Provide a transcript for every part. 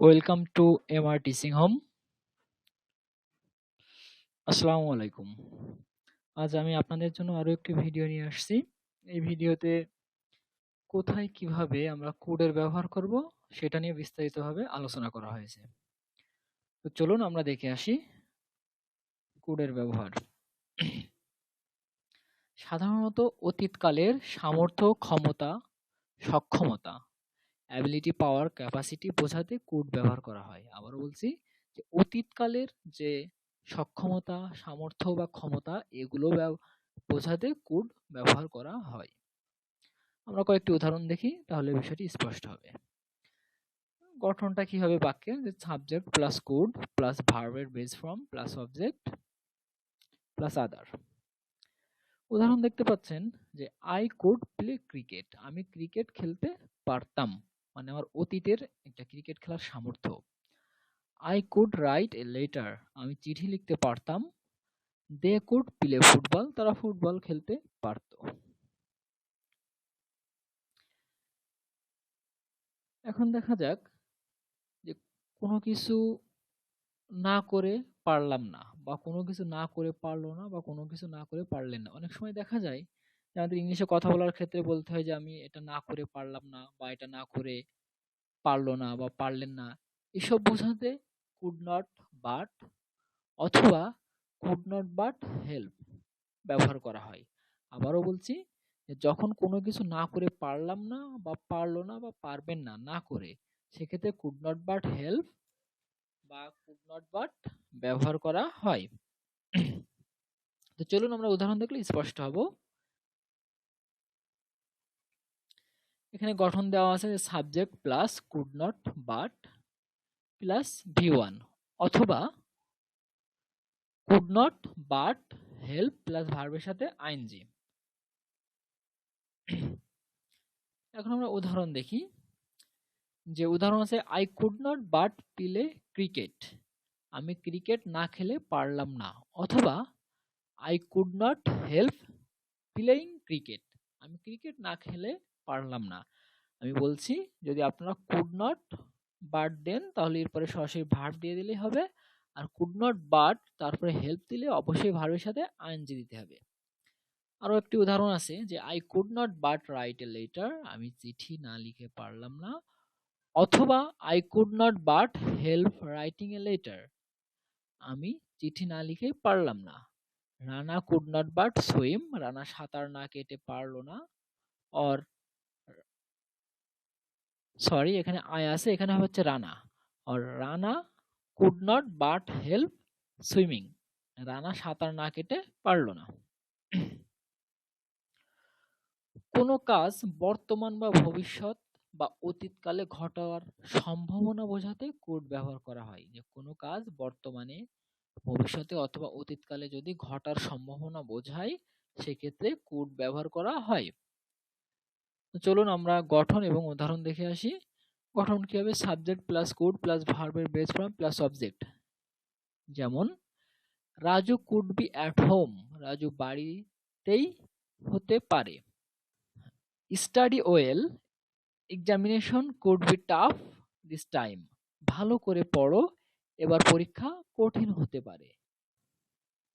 Welcome to MR teaching home. আসসালামু আলাইকুম। আজ আমি আপনাদের জন্য আরো একটি ভিডিও নিয়ে আসছি। এই ভিডিওতে কোথায় কিভাবে আমরা কোডের ব্যবহার করব সেটা নিয়ে বিস্তারিতভাবে আলোচনা করা হয়েছে। তো চলুন আমরা দেখে আসি কোডের ব্যবহার। সাধারণত অতীতকালের সামর্থ্য, ক্ষমতা, সক্ষমতা, অ্যাবিলিটি, পাওয়ার, ক্যাপাসিটি বোঝাতে কোড ব্যবহার করা হয়। আবারও বলছি যে অতীতকালের যে সক্ষমতা, সামর্থ্য বা ক্ষমতা এগুলো বোঝাতে কোড ব্যবহার করা হয়। আমরা কয়েকটি উদাহরণ দেখি তাহলে বিষয়টি স্পষ্ট হবে। গঠনটা কি হবে বাক্যের? যে সাবজেক্ট প্লাস কোড প্লাস ভার্বের base form plus object plus other. উদাহরণ দেখতে পাচ্ছেন যে আই কুড প্লে ক্রিকেট, আমি ক্রিকেট খেলতে পারতাম, মানে আমার অতীতের একটা ক্রিকেট খেলার সামর্থ্য। I could write a letter, আমি চিঠি লিখতে পারতাম। দে কুড প্লে ফুটবল, তারা ফুটবল খেলতে পারত। এখন দেখা যাক যে কোনো কিছু না করে পারলাম না, বা কোনো কিছু না করে পারলো না, বা কোনো কিছু না করে পারলেন না। অনেক সময় দেখা যায় যে আমাদের ইংলিশে কথা বলার ক্ষেত্রে বলতে হয় যে আমি এটা না করে পারলাম না, বা এটা না করে পারলো না বা পারলেন না। এসব বোঝাতে কুড নট বাট অথবা কুড নট বাট হেল্প ব্যবহার করা হয়। আবারও বলছি যে যখন কোনো কিছু না করে পারলাম না বা পারলো না বা পারবেন না, না করে, সেক্ষেত্রে কুড নট বাট হেল্প বা কুড নট বাট ব্যবহার করা হয়। তো চলুন আমরা উদাহরণ দেখলে স্পষ্ট হব। এখানে গঠন দেওয়া আছে যে subject plus could not but plus ভি1 অথবা could not but help plus ভার্বের সাথে আইএনজি। এখন আমরা উদাহরণ দেখি। যে উদাহরণ আছে I could not but play cricket, আমি ক্রিকেট না খেলে পারলাম না। অথবা I could not help playing cricket, আমি ক্রিকেট না খেলে পারলাম না। আমি বলছি যদি আপনারা কুড নট বাট দেন তাহলে এরপরে সরাসরি ভার্ব দিয়ে দিলেই হবে। আর কুড নট বাট তারপরে হেল্প দিলে অবশ্যই ভার্বের সাথে আইএনজি দিতে হবে। আরো একটি উদাহরণ আছে যে I could not but write a letter, আমি চিঠি না লিখে পারলাম না। অথবা I could not but help writing a letter, আমি চিঠি না লিখে পারলাম না। Rana could not but swim, Rana সাঁতার না কেটে পারলো না। অর সরি, এখানে আই আছে, এখানে হচ্ছে Rana. Or Rana could not but help swimming, Rana সাঁতার না কেটে পারলো না। কোনো কাজ বর্তমান বা ভবিষ্যৎ বা অতীতকালে ঘটার সম্ভাবনা বোঝাতে কুড ব্যবহার করা হয়। যে কোনো কাজ বর্তমানে, ভবিষ্যতে অথবা অতীতকালে যদি ঘটার সম্ভাবনা বোঝায় সেক্ষেত্রে কুড ব্যবহার করা হয়। তো চলুন আমরা গঠন এবং উদাহরণ দেখে আসি। গঠন কি হবে? সাবজেক্ট প্লাস কুড প্লাস ভার্বের বেস ফর্ম প্লাস অবজেক্ট। যেমন Raju could be at home, Raju বাড়িতেই হতে পারে। Study well, examination could be tough this time, ভালো করে পড়ো, এবার পরীক্ষা কঠিন হতে পারে।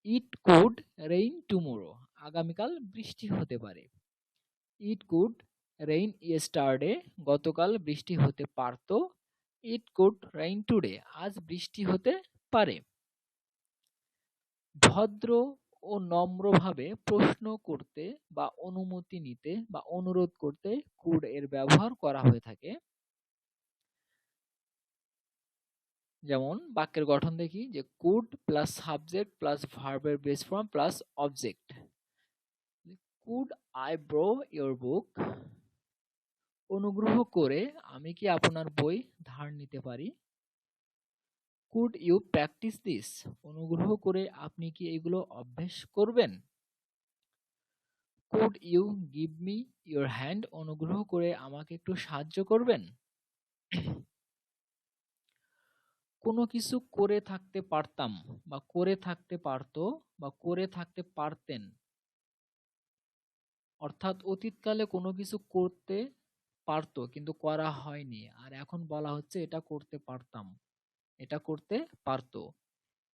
ইট কুড রেইন টুমোরো, আগামীকাল বৃষ্টি হতে পারে। ইট কুড রেইন ইয়েস্টারডে, গতকাল বৃষ্টি হতে পারত। ইট কুড রেইন টুডে, আজ বৃষ্টি হতে পারে। ভদ্র ও নম্রভাবে প্রশ্ন করতে বা অনুমতি নিতে বা অনুরোধ করতে কুড এর ব্যবহার করা হয়ে থাকে। যেমন বাক্যের গঠন দেখি যে কুড প্লাস সাবজেক্ট প্লাস ভার্বের base form plus object. Could I bro your বুক, অনুগ্রহ করে আমি কি আপনার বই ধার নিতে পারি। কুড ইউ প্র্যাকটিস দিস, অনুগ্রহ করে আপনি কি এগুলো অভ্যাস করবেন। Could you give me your hand, অনুগ্রহ করে আমাকে একটু সাহায্য করবেন। কোনো কিছু করে থাকতে পারতাম বা করে থাকতে পারতো বা করে থাকতে পারতেন, অর্থাৎ অতীতকালে কোনো কিছু করতে পারতো কিন্তু করা হয়নি, আর এখন বলা হচ্ছে এটা করতে পারতাম, এটা করতে পারতো।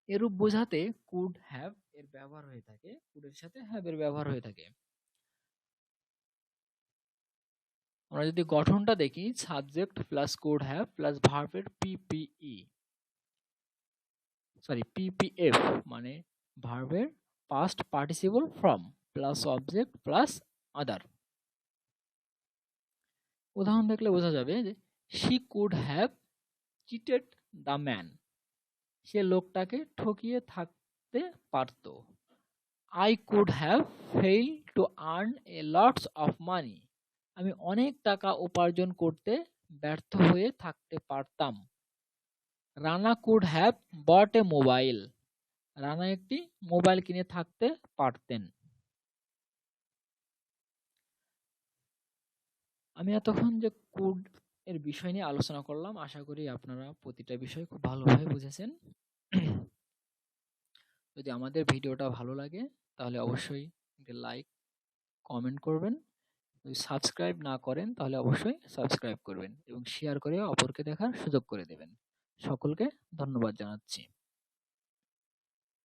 এরূপ বোঝাতে কুড হ্যাভ এর ব্যবহার হয়ে থাকে, কুড এর সাথে হ্যাভ এর ব্যবহার হয়ে থাকে। আমরা যদি গঠনটা দেখি, subject plus could have plus ভার্বের পিপিএফ, মানে ভার্বের past participle form plus object plus other. উদাহরণ দেখলে বোঝা যাবে যে she could have cheated the man, সে লোকটাকে ঠকিয়ে থাকতে পারত। I could have fail to earn a lots of money, আমি অনেক টাকা উপার্জন করতে ব্যর্থ হয়ে থাকতে পারতাম। Rana could have bought a mobile, Rana একটি মোবাইল কিনে থাকতে পারতেন। আমি এতক্ষণ যে কুড এর বিষয় নিয়ে আলোচনা করলাম, আশা করি আপনারা প্রতিটা বিষয় খুব ভালোভাবে বুঝেছেন। যদি আমাদের ভিডিওটা ভালো লাগে তাহলে অবশ্যই একটা লাইক, কমেন্ট করবেন। যদি সাবস্ক্রাইব না করেন তাহলে অবশ্যই সাবস্ক্রাইব করবেন এবং শেয়ার করে অপরকে দেখার সুযোগ করে দেবেন। সকলকে ধন্যবাদ জানাচ্ছি।